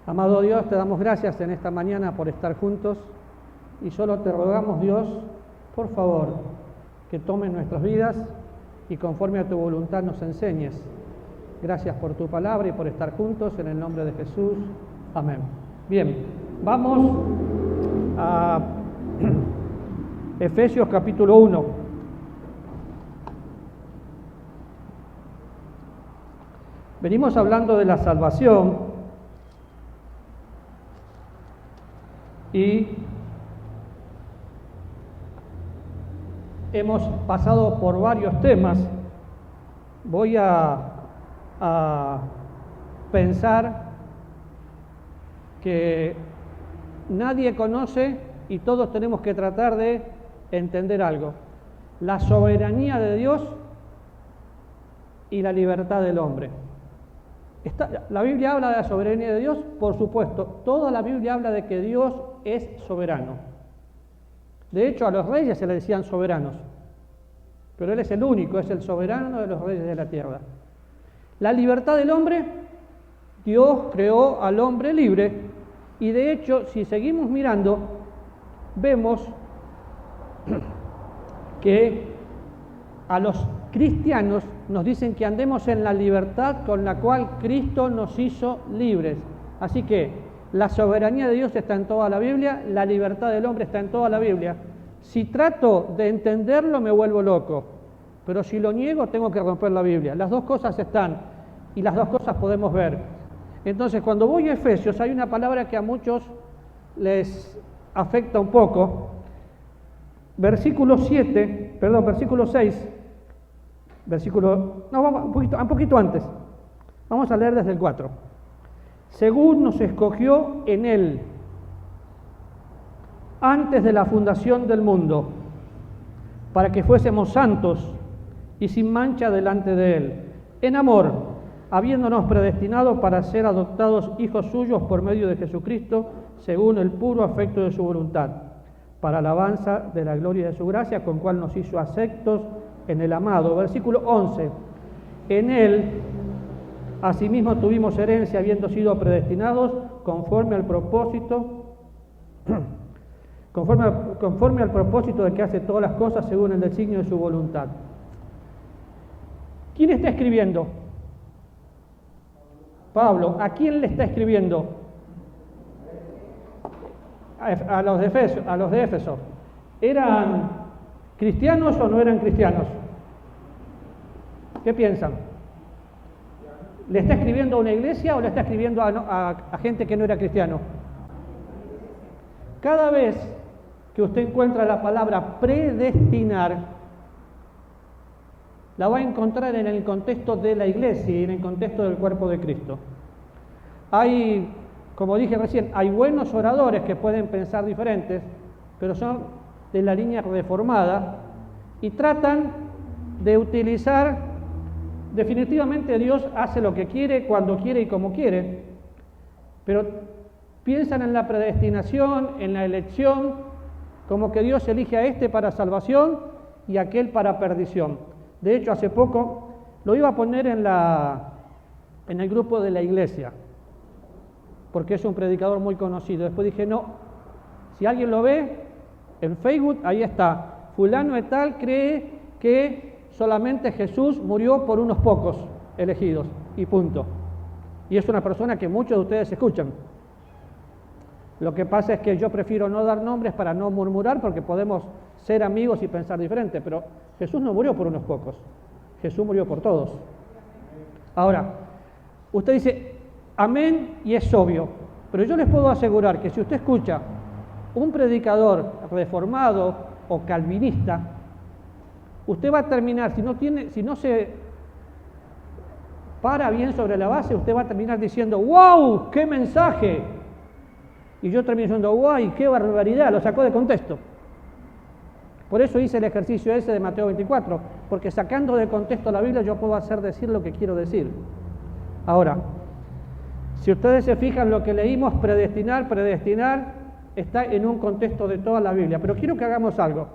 Amado Dios, te damos gracias en esta mañana por estar juntos y solo te rogamos, Dios, por favor, que tomes nuestras vidas y conforme a tu voluntad nos enseñes. Gracias por tu palabra y por estar juntos en el nombre de Jesús. Amén. Bien, vamos a Efesios capítulo 1. Venimos hablando de la salvación y hemos pasado por varios temas. Voy a pensar que nadie conoce y todos tenemos que tratar de entender algo: la soberanía de Dios y la libertad del hombre. ¿La Biblia habla de la soberanía de Dios? Por supuesto, toda la Biblia habla de que Dios es soberano. De hecho, a los reyes se les decían soberanos, pero Él es el único, es el soberano de los reyes de la tierra. La libertad del hombre, Dios creó al hombre libre, y de hecho, si seguimos mirando, vemos que a los cristianos nos dicen que andemos en la libertad con la cual Cristo nos hizo libres. Así que la soberanía de Dios está en toda la Biblia, la libertad del hombre está en toda la Biblia. Si trato de entenderlo me vuelvo loco, pero si lo niego tengo que romper la Biblia. Las dos cosas están y las dos cosas podemos ver. Entonces, cuando voy a Efesios hay una palabra que a muchos les afecta un poco. Versículo 6, un poquito antes. Vamos a leer desde el 4. Según nos escogió en Él, antes de la fundación del mundo, para que fuésemos santos y sin mancha delante de Él, en amor, habiéndonos predestinado para ser adoptados hijos suyos por medio de Jesucristo, según el puro afecto de su voluntad, para alabanza de la gloria de su gracia, con cual nos hizo aceptos en el amado. Versículo 11. En Él, asimismo, tuvimos herencia, habiendo sido predestinados conforme al propósito de que hace todas las cosas según el designio de su voluntad. ¿Quién está escribiendo? Pablo. ¿A quién le está escribiendo? A los de Éfeso. ¿Eran cristianos o no eran cristianos? ¿Qué piensan? ¿Le está escribiendo a una iglesia o le está escribiendo a gente que no era cristiano? Cada vez que usted encuentra la palabra predestinar, la va a encontrar en el contexto de la iglesia y en el contexto del cuerpo de Cristo. Hay, como dije recién, hay buenos oradores que pueden pensar diferentes, pero son de la línea reformada y tratan de utilizar, definitivamente Dios hace lo que quiere, cuando quiere y como quiere, pero piensan en la predestinación, en la elección, como que Dios elige a este para salvación y a aquel para perdición. De hecho, hace poco lo iba a poner en el grupo de la iglesia, porque es un predicador muy conocido. Después dije, no, si alguien lo ve en Facebook, ahí está, fulano de tal cree que solamente Jesús murió por unos pocos elegidos, y punto. Y es una persona que muchos de ustedes escuchan. Lo que pasa es que yo prefiero no dar nombres para no murmurar, porque podemos ser amigos y pensar diferente, pero Jesús no murió por unos pocos, Jesús murió por todos. Ahora, usted dice, amén, y es obvio, pero yo les puedo asegurar que si usted escucha un predicador reformado o calvinista, usted va a terminar, si no se para bien sobre la base, usted va a terminar diciendo, ¡wow! ¡Qué mensaje! Y yo termino diciendo, ¡guay! ¡Qué barbaridad! Lo sacó de contexto. Por eso hice el ejercicio ese de Mateo 24, porque sacando de contexto la Biblia yo puedo hacer decir lo que quiero decir. Ahora, si ustedes se fijan lo que leímos, predestinar, está en un contexto de toda la Biblia. Pero quiero que hagamos algo.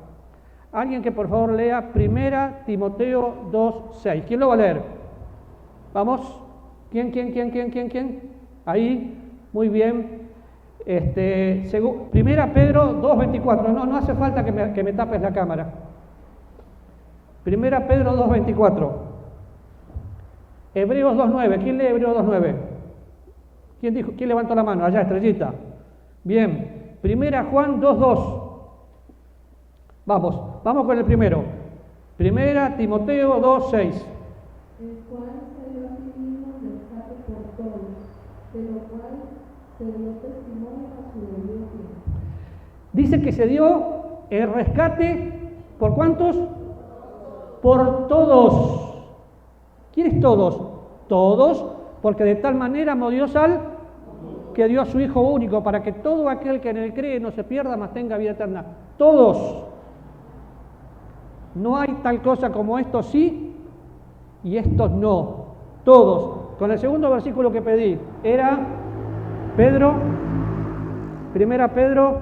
Alguien que por favor lea 1 Timoteo 2:6. ¿Quién lo va a leer? ¿Vamos? ¿Quién? Ahí. Muy bien. Primera Pedro 2:24. No hace falta que me tapes la cámara. Primera Pedro 2:24. Hebreos 2:9. ¿Quién lee Hebreos 2:9? ¿Quién levantó la mano? Allá, estrellita. Bien. Primera Juan 2:2. Vamos con el primero. Primera Timoteo 2:6. El cual se dio a sí mismo rescate por todos, de lo cual se dio testimonio a su debido tiempo. Dice que se dio el rescate, ¿por cuántos? Por todos. ¿Quiénes todos? Todos, porque de tal manera amó Dios que dio a su Hijo único, para que todo aquel que en él cree no se pierda, mas tenga vida eterna. Todos. No hay tal cosa como estos sí y estos no. Todos. Con el segundo versículo que pedí, era Pedro, Primera Pedro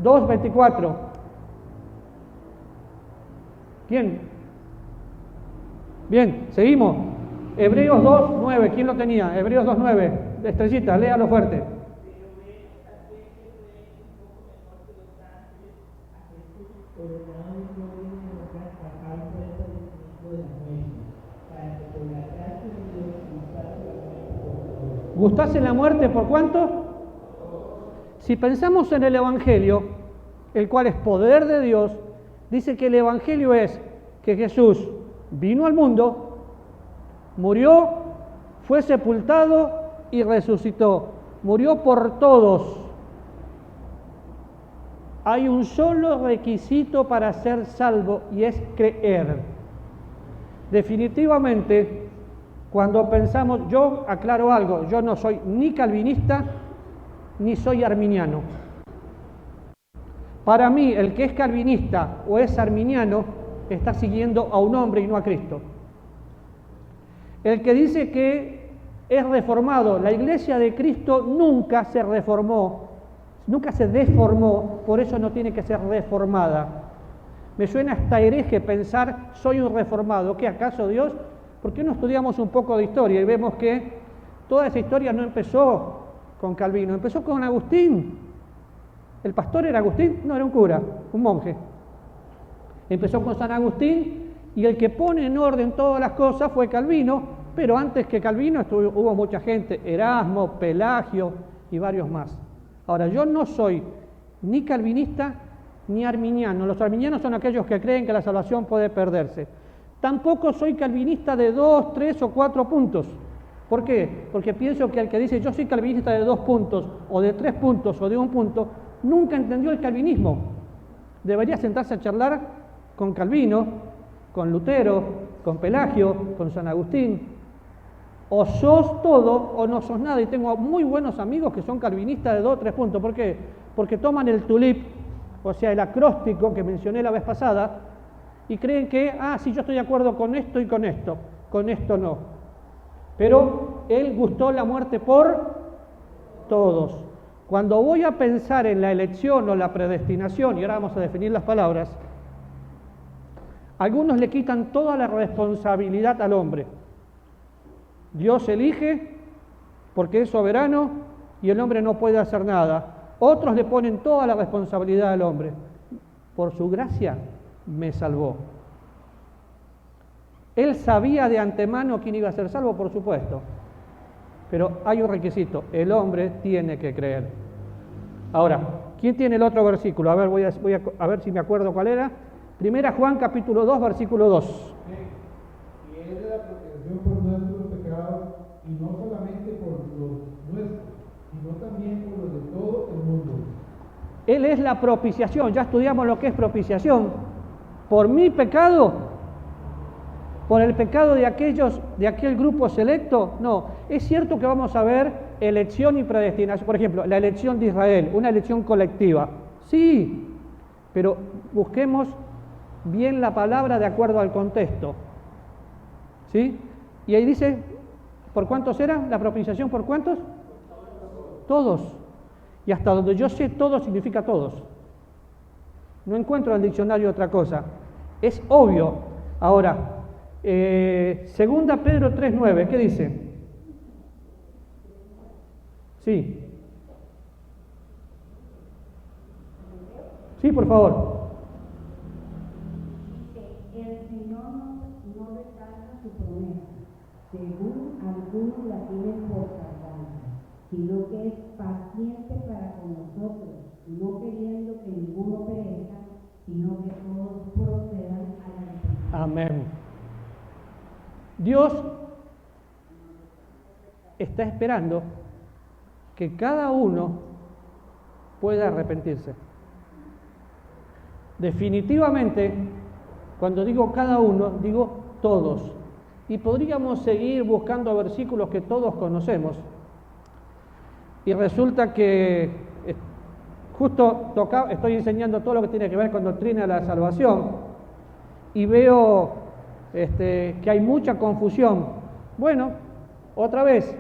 2:24. ¿Quién? Bien, seguimos. Hebreos 2:9. ¿Quién lo tenía? Hebreos 2:9. Estrellita, léalo fuerte. ¿Gustase la muerte por cuánto? Si pensamos en el Evangelio, el cual es poder de Dios, dice que el Evangelio es que Jesús vino al mundo, murió, fue sepultado y resucitó. Murió por todos. Hay un solo requisito para ser salvo y es creer. Definitivamente, cuando pensamos, yo aclaro algo, yo no soy ni calvinista ni soy arminiano. Para mí, el que es calvinista o es arminiano está siguiendo a un hombre y no a Cristo. El que dice que es reformado, la iglesia de Cristo nunca se reformó, nunca se deformó, por eso no tiene que ser reformada. Me suena hasta hereje pensar, soy un reformado. ¿Qué acaso Dios? ¿Por qué no estudiamos un poco de historia y vemos que toda esa historia no empezó con Calvino, empezó con Agustín? ¿El pastor era Agustín? No, era un cura, un monje. Empezó con San Agustín y el que pone en orden todas las cosas fue Calvino, pero antes que Calvino hubo mucha gente, Erasmo, Pelagio y varios más. Ahora, yo no soy ni calvinista ni arminiano. Los arminianos son aquellos que creen que la salvación puede perderse. Tampoco soy calvinista de 2, 3 o 4 puntos. ¿Por qué? Porque pienso que el que dice yo soy calvinista de 2 puntos, o de 3 puntos, o de 1 punto, nunca entendió el calvinismo. Debería sentarse a charlar con Calvino, con Lutero, con Pelagio, con San Agustín. O sos todo o no sos nada. Y tengo muy buenos amigos que son calvinistas de 2 o 3 puntos. ¿Por qué? Porque toman el tulip, o sea, el acróstico que mencioné la vez pasada, y creen que, sí, yo estoy de acuerdo con esto y con esto no. Pero él gustó la muerte por todos. Cuando voy a pensar en la elección o la predestinación, y ahora vamos a definir las palabras, algunos le quitan toda la responsabilidad al hombre. Dios elige porque es soberano y el hombre no puede hacer nada. Otros le ponen toda la responsabilidad al hombre. Por su gracia me salvó. Él sabía de antemano quién iba a ser salvo, por supuesto. Pero hay un requisito, el hombre tiene que creer. Ahora, ¿quién tiene el otro versículo? A ver, voy a ver si me acuerdo cuál era. Primera Juan capítulo 2, versículo 2. Y Él es la protección por nuestros pecados, y no solamente por los nuestros, sino también por los de todo el mundo. Él es la propiciación, ya estudiamos lo que es propiciación. Por mi pecado, por el pecado de aquel grupo selecto, no. Es cierto que vamos a ver elección y predestinación. Por ejemplo, la elección de Israel, una elección colectiva. Sí, pero busquemos bien la palabra de acuerdo al contexto. ¿Sí? Y ahí dice, ¿por cuántos era la propiciación? ¿Por cuántos? Todos. Y hasta donde yo sé, todos significa todos. No encuentro en el diccionario otra cosa. Es obvio. Ahora, segunda Pedro 3:9, ¿qué dice? Sí. Sí, por favor. El Señor no retarda su promesa, según algunos la tienen por tardanza, sino que es paciente para con nosotros, no queriendo que ninguno perezca, sino que todos procedan a la arrepentimiento. Amén. Dios está esperando que cada uno pueda arrepentirse. Definitivamente, cuando digo cada uno, digo todos. Y podríamos seguir buscando versículos que todos conocemos. Y resulta que justo estoy enseñando todo lo que tiene que ver con doctrina de la salvación y veo que hay mucha confusión. Bueno, otra vez,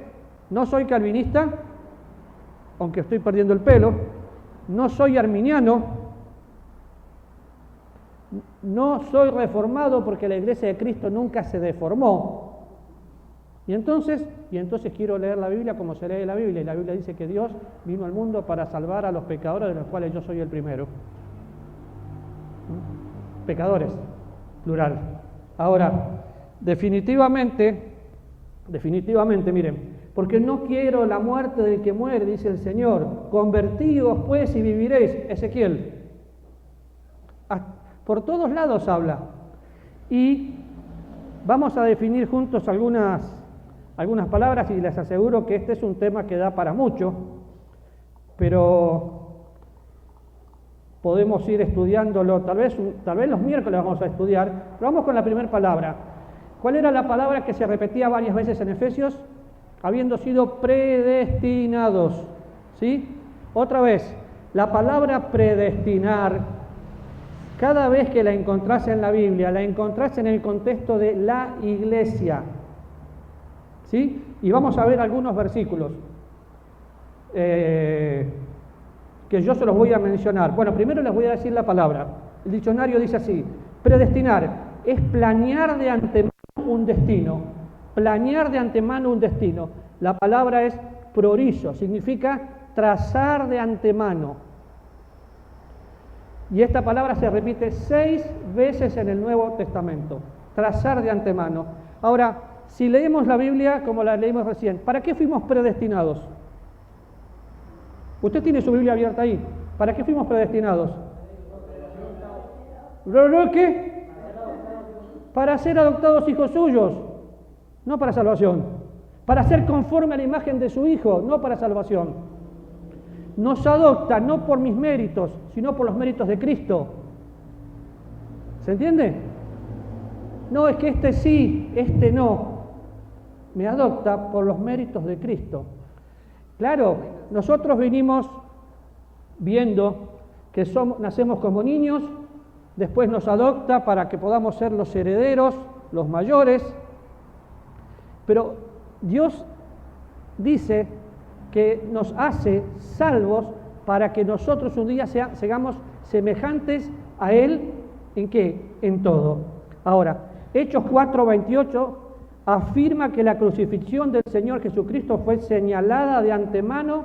no soy calvinista, aunque estoy perdiendo el pelo, no soy arminiano, no soy reformado porque la Iglesia de Cristo nunca se deformó. Y entonces quiero leer la Biblia como se lee la Biblia, y la Biblia dice que Dios vino al mundo para salvar a los pecadores, de los cuales yo soy el primero. Pecadores, plural. Ahora, definitivamente, miren, porque no quiero la muerte del que muere, dice el Señor. Convertíos pues y viviréis. Ezequiel. Por todos lados habla. Y vamos a definir juntos algunas palabras, y les aseguro que este es un tema que da para mucho, pero podemos ir estudiándolo, tal vez los miércoles vamos a estudiar, pero vamos con la primera palabra. ¿Cuál era la palabra que se repetía varias veces en Efesios? Habiendo sido predestinados, ¿sí? Otra vez, la palabra predestinar, cada vez que la encontrás en la Biblia, la encontrás en el contexto de la iglesia, ¿sí? Y vamos a ver algunos versículos que yo se los voy a mencionar. Bueno, primero les voy a decir la palabra. El diccionario dice así: predestinar es planear de antemano un destino. Planear de antemano un destino. La palabra es prorizo, significa trazar de antemano. Y esta palabra se repite 6 veces en el Nuevo Testamento. Trazar de antemano. Ahora, si leemos la Biblia como la leímos recién, ¿para qué fuimos predestinados? Usted tiene su Biblia abierta ahí. ¿Para qué fuimos predestinados? ¿Qué? Para ser adoptados hijos suyos, no para salvación. Para ser conforme a la imagen de su Hijo, no para salvación. Nos adopta no por mis méritos, sino por los méritos de Cristo. ¿Se entiende? No, es que este sí, este no. Me adopta por los méritos de Cristo. Claro, nosotros venimos viendo que nacemos como niños, después nos adopta para que podamos ser los herederos, los mayores, pero Dios dice que nos hace salvos para que nosotros un día seamos semejantes a Él. ¿En qué? En todo. Ahora, Hechos 4:28 afirma que la crucifixión del Señor Jesucristo fue señalada de antemano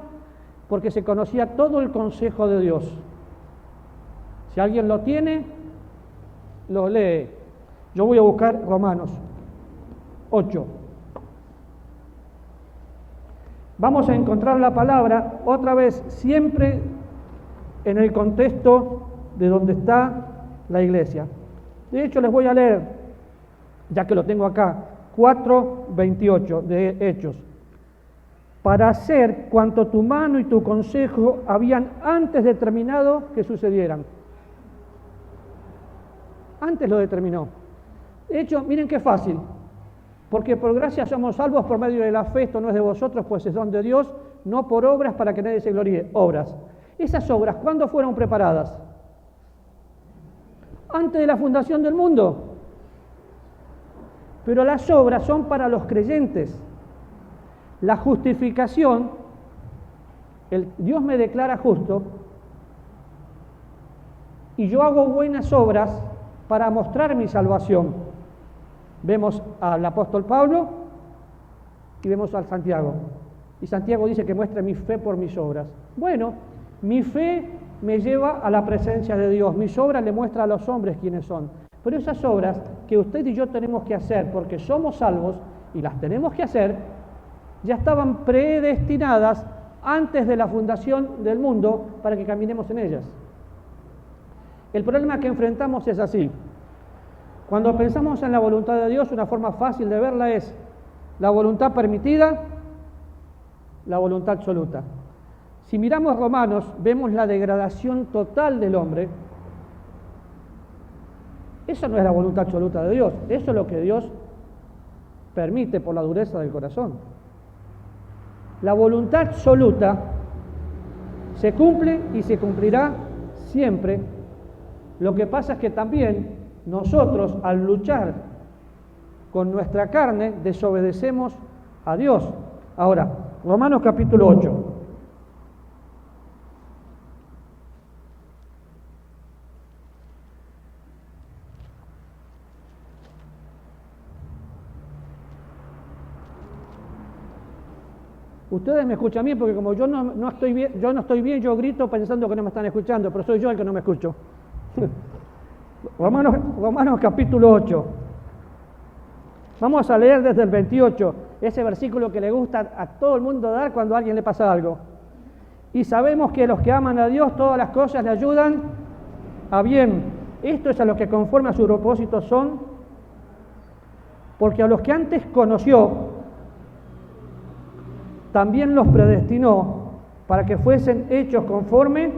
porque se conocía todo el consejo de Dios. Si alguien lo tiene, lo lee. Yo voy a buscar Romanos 8. Vamos a encontrar la palabra otra vez, siempre en el contexto de donde está la iglesia. De hecho, les voy a leer, ya que lo tengo acá, 4:28 de Hechos. Para hacer cuanto tu mano y tu consejo habían antes determinado que sucedieran. Antes lo determinó. De hecho, miren qué fácil. Porque por gracia somos salvos por medio de la fe, esto no es de vosotros, pues es don de Dios, no por obras para que nadie se gloríe. Obras. Esas obras, ¿cuándo fueron preparadas? Antes de la fundación del mundo. Pero las obras son para los creyentes. La justificación, Dios me declara justo, y yo hago buenas obras para mostrar mi salvación. Vemos al apóstol Pablo y vemos al Santiago. Y Santiago dice que muestre mi fe por mis obras. Bueno, mi fe me lleva a la presencia de Dios. Mis obras le muestran a los hombres quiénes son. Pero esas obras que usted y yo tenemos que hacer porque somos salvos y las tenemos que hacer, ya estaban predestinadas antes de la fundación del mundo para que caminemos en ellas. El problema que enfrentamos es así. Cuando pensamos en la voluntad de Dios, una forma fácil de verla es la voluntad permitida, la voluntad absoluta. Si miramos Romanos, vemos la degradación total del hombre. Eso no es la voluntad absoluta de Dios, eso es lo que Dios permite por la dureza del corazón. La voluntad absoluta se cumple y se cumplirá siempre. Lo que pasa es que también nosotros, al luchar con nuestra carne, desobedecemos a Dios. Ahora, Romanos capítulo 8. Ustedes me escuchan bien porque como yo no estoy bien, yo grito pensando que no me están escuchando, pero soy yo el que no me escucho. Romanos capítulo 8. Vamos a leer desde el 28, ese versículo que le gusta a todo el mundo dar cuando a alguien le pasa algo. Y sabemos que los que aman a Dios, todas las cosas le ayudan a bien. Esto es a los que conforme a su propósito son, porque a los que antes conoció, también los predestinó para que fuesen hechos conforme,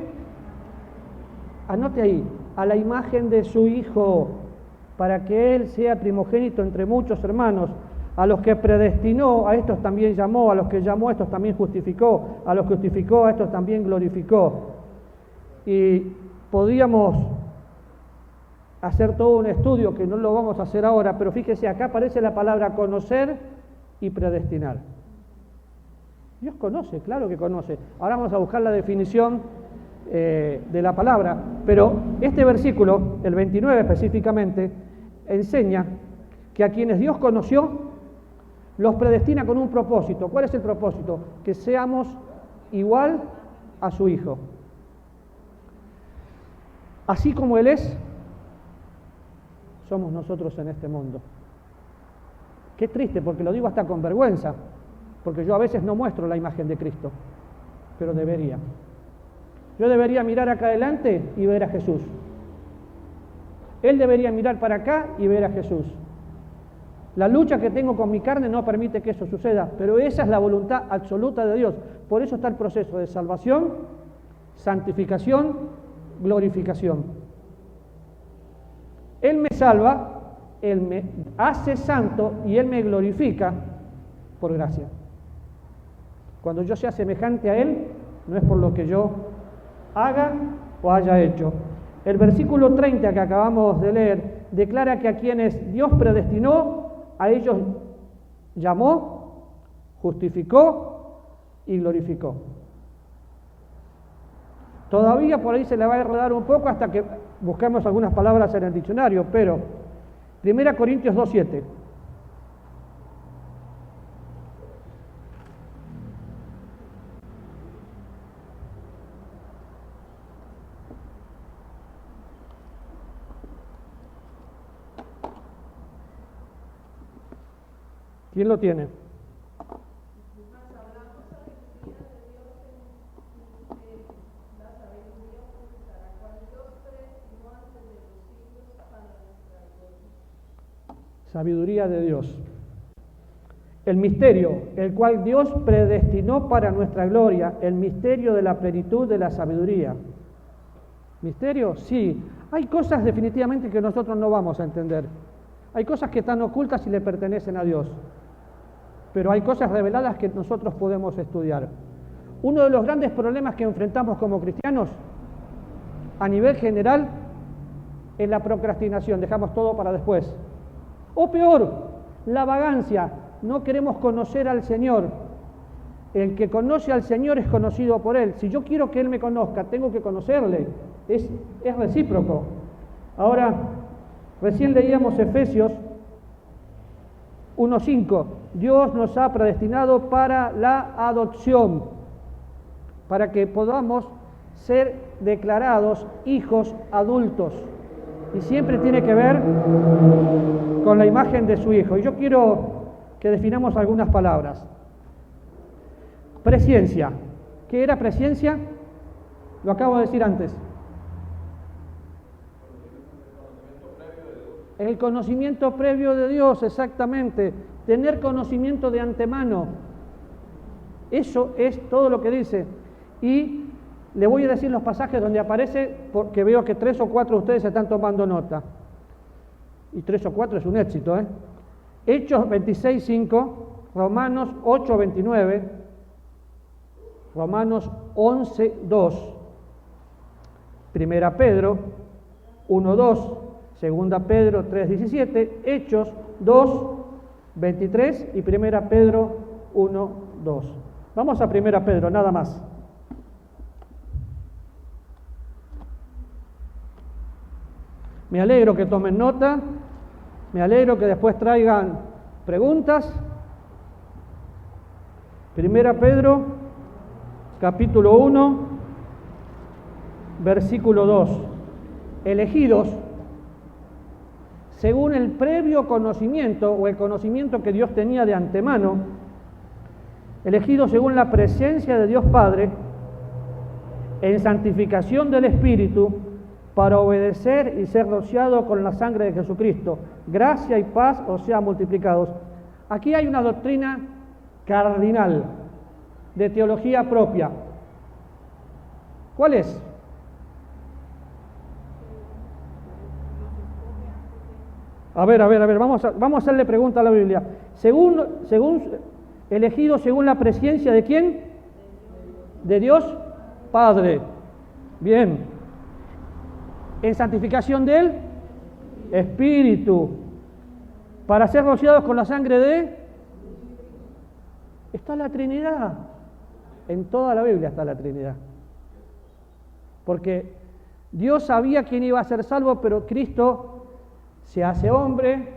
anote ahí, a la imagen de su Hijo, para que Él sea primogénito entre muchos hermanos. A los que predestinó, a estos también llamó, a los que llamó, a estos también justificó, a los que justificó, a estos también glorificó. Y podríamos hacer todo un estudio, que no lo vamos a hacer ahora, pero fíjese, acá aparece la palabra conocer y predestinar. Dios conoce, claro que conoce. Ahora vamos a buscar la definición de la palabra, pero este versículo, el 29 específicamente, enseña que a quienes Dios conoció, los predestina con un propósito. ¿Cuál es el propósito? Que seamos igual a su Hijo. Así como Él es, somos nosotros en este mundo. Qué triste, porque lo digo hasta con vergüenza, porque yo a veces no muestro la imagen de Cristo, pero debería. Yo debería mirar acá adelante y ver a Jesús. Él debería mirar para acá y ver a Jesús. La lucha que tengo con mi carne no permite que eso suceda, pero esa es la voluntad absoluta de Dios. Por eso está el proceso de salvación, santificación, glorificación. Él me salva, Él me hace santo y Él me glorifica por gracia. Cuando yo sea semejante a Él, no es por lo que yo haga o haya hecho. El versículo 30 que acabamos de leer declara que a quienes Dios predestinó, a ellos llamó, justificó y glorificó. Todavía por ahí se le va a enredar un poco hasta que busquemos algunas palabras en el diccionario, pero 1 Corintios 2:7. ¿Quién lo tiene? Sabiduría de Dios. El misterio, el cual Dios predestinó para nuestra gloria, el misterio de la plenitud de la sabiduría. ¿Misterio? Sí. Hay cosas definitivamente que nosotros no vamos a entender. Hay cosas que están ocultas y le pertenecen a Dios. Pero hay cosas reveladas que nosotros podemos estudiar. Uno de los grandes problemas que enfrentamos como cristianos, a nivel general, es la procrastinación. Dejamos todo para después. O peor, la vagancia. No queremos conocer al Señor. El que conoce al Señor es conocido por Él. Si yo quiero que Él me conozca, tengo que conocerle. Es recíproco. Ahora, recién leíamos Efesios 1:5. Dios nos ha predestinado para la adopción, para que podamos ser declarados hijos adultos. Y siempre tiene que ver con la imagen de su Hijo. Y yo quiero que definamos algunas palabras. Presciencia. ¿Qué era presciencia? Lo acabo de decir antes. El conocimiento previo de Dios, exactamente. Tener conocimiento de antemano. Eso es todo lo que dice. Y le voy a decir los pasajes donde aparece, porque veo que 3 o 4 de ustedes están tomando nota. Y 3 o 4 es un éxito, ¿eh? Hechos 26:5, Romanos 8:29, Romanos 11:2, Primera Pedro 1:2, Segunda Pedro 3:17, Hechos 2:23 y Primera Pedro 1:2. Vamos a Primera Pedro, nada más. Me alegro que tomen nota, me alegro que después traigan preguntas. Primera Pedro, capítulo 1, versículo 2. Elegidos según el previo conocimiento o el conocimiento que Dios tenía de antemano, elegidos según la presencia de Dios Padre, en santificación del Espíritu, para obedecer y ser rociado con la sangre de Jesucristo. Gracia y paz os sean multiplicados. Aquí hay una doctrina cardinal de teología propia. ¿Cuál es? A ver, vamos a hacerle pregunta a la Biblia. Según elegido según la presciencia de ¿quién? De Dios Padre. Bien. En santificación del Espíritu, para ser rociados con la sangre de... Está la Trinidad. En toda la Biblia está la Trinidad. Porque Dios sabía quién iba a ser salvo, pero Cristo se hace hombre,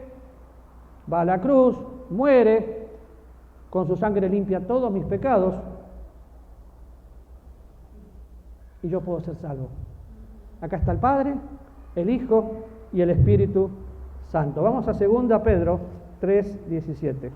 va a la cruz, muere, con su sangre limpia todos mis pecados, y yo puedo ser salvo. Acá está el Padre, el Hijo y el Espíritu Santo. Vamos a 2 Pedro 3:17.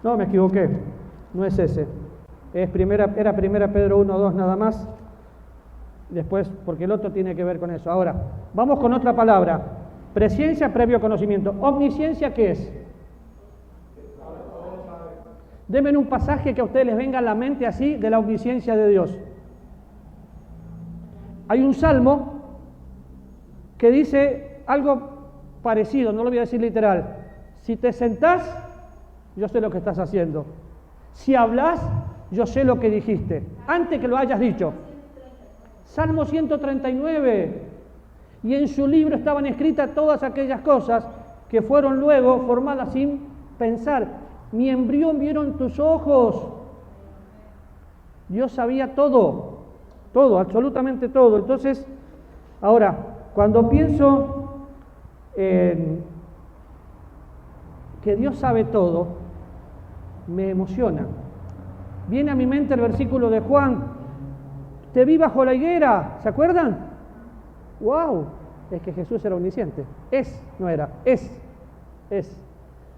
No, me equivoqué, no es ese. Era primera Pedro 1:2 nada más. Después, porque el otro tiene que ver con eso. Ahora, vamos con otra palabra. Presciencia, previo conocimiento. Omnisciencia, ¿qué es? Denme un pasaje que a ustedes les venga a la mente así de la omnisciencia de Dios. Hay un salmo que dice algo parecido, no lo voy a decir literal. Si te sentás, yo sé lo que estás haciendo. Si hablas, yo sé lo que dijiste, antes que lo hayas dicho. Salmo 139. Y en su libro estaban escritas todas aquellas cosas que fueron luego formadas sin pensar. Mi embrión vieron tus ojos. Dios sabía todo, absolutamente todo. Entonces, ahora, cuando pienso en que Dios sabe todo, me emociona. Viene a mi mente el versículo de Juan: te vi bajo la higuera, ¿se acuerdan? ¡Wow! Es que Jesús era omnisciente. No era, es.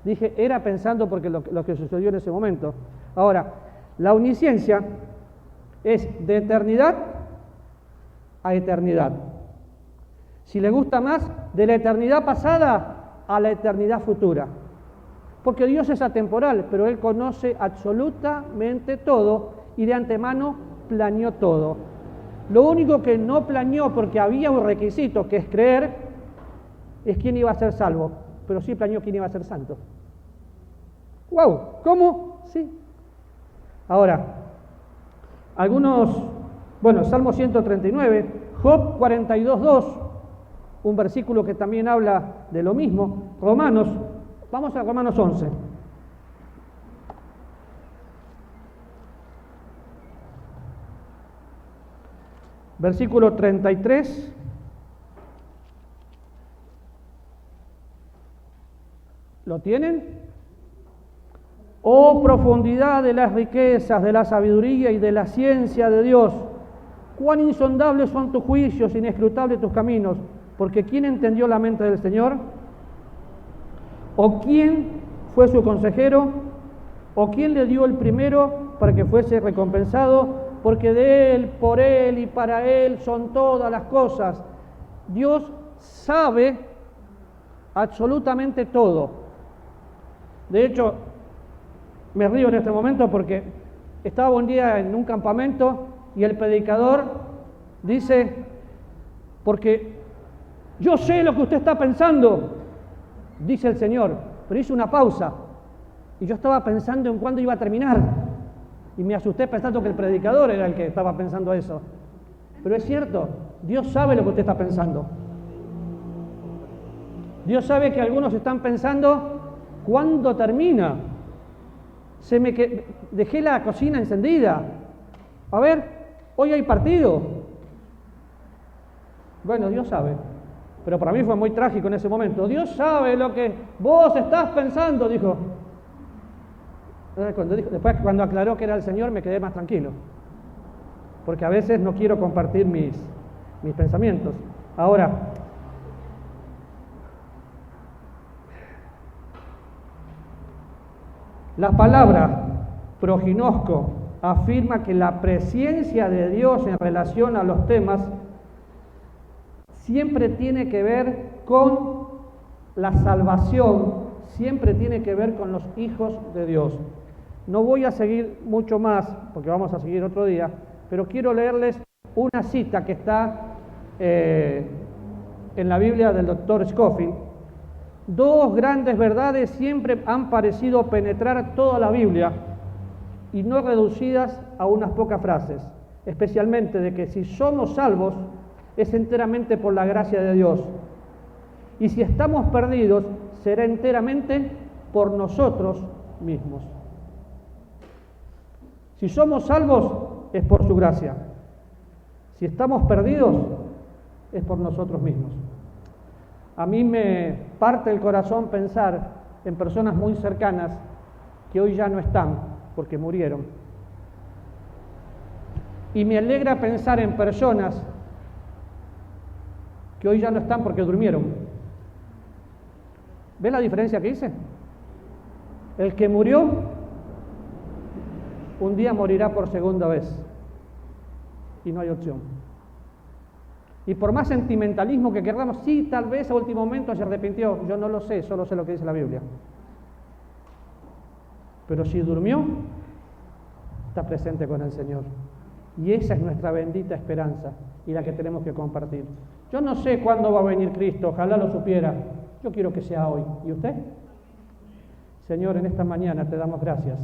Dije era pensando porque lo que sucedió en ese momento. Ahora, la omnisciencia es de eternidad a eternidad. Si le gusta más, de la eternidad pasada a la eternidad futura. Porque Dios es atemporal, pero Él conoce absolutamente todo y de antemano planeó todo. Lo único que no planeó, porque había un requisito que es creer, es quién iba a ser salvo, pero sí planeó quién iba a ser santo. ¡Wow! ¿Cómo? Sí. Ahora, Salmo 139, Job 42:2, un versículo que también habla de lo mismo. Vamos a Romanos 11. Versículo 33. ¿Lo tienen? Oh profundidad de las riquezas, de la sabiduría y de la ciencia de Dios. Cuán insondables son tus juicios, inescrutables tus caminos. Porque ¿quién entendió la mente del Señor? ¿O quién fue su consejero? ¿O quién le dio el primero para que fuese recompensado? Porque de Él, por Él y para Él son todas las cosas. Dios sabe absolutamente todo. De hecho, me río en este momento porque estaba un día en un campamento y el predicador dice, porque yo sé lo que usted está pensando, dice el Señor, pero hizo una pausa y yo estaba pensando en cuándo iba a terminar y me asusté pensando que el predicador era el que estaba pensando eso. Pero es cierto, Dios sabe lo que usted está pensando. Dios sabe que algunos están pensando cuándo termina. Dejé la cocina encendida. A ver, hoy hay partido. Bueno, Dios sabe. Pero para mí fue muy trágico en ese momento. Dios sabe lo que vos estás pensando, dijo. Después, cuando aclaró que era el Señor, me quedé más tranquilo. Porque a veces no quiero compartir mis pensamientos. Ahora, la palabra proginosco afirma que la presencia de Dios en relación a los temas siempre tiene que ver con la salvación, siempre tiene que ver con los hijos de Dios. No voy a seguir mucho más, porque vamos a seguir otro día, pero quiero leerles una cita que está en la Biblia del Dr. Scofield. Dos grandes verdades siempre han parecido penetrar toda la Biblia y no reducidas a unas pocas frases, especialmente de que si somos salvos es enteramente por la gracia de Dios y si estamos perdidos será enteramente por nosotros mismos. Si somos salvos es por su gracia, si estamos perdidos es por nosotros mismos. A mí me parte el corazón pensar en personas muy cercanas que hoy ya no están porque murieron. Y me alegra pensar en personas que hoy ya no están porque durmieron. ¿Ves la diferencia que hice? El que murió, un día morirá por segunda vez. Y no hay opción. Y por más sentimentalismo que queramos, sí, tal vez a último momento se arrepintió, yo no lo sé, solo sé lo que dice la Biblia. Pero si durmió, está presente con el Señor. Y esa es nuestra bendita esperanza y la que tenemos que compartir. Yo no sé cuándo va a venir Cristo, ojalá lo supiera. Yo quiero que sea hoy. ¿Y usted? Señor, en esta mañana te damos gracias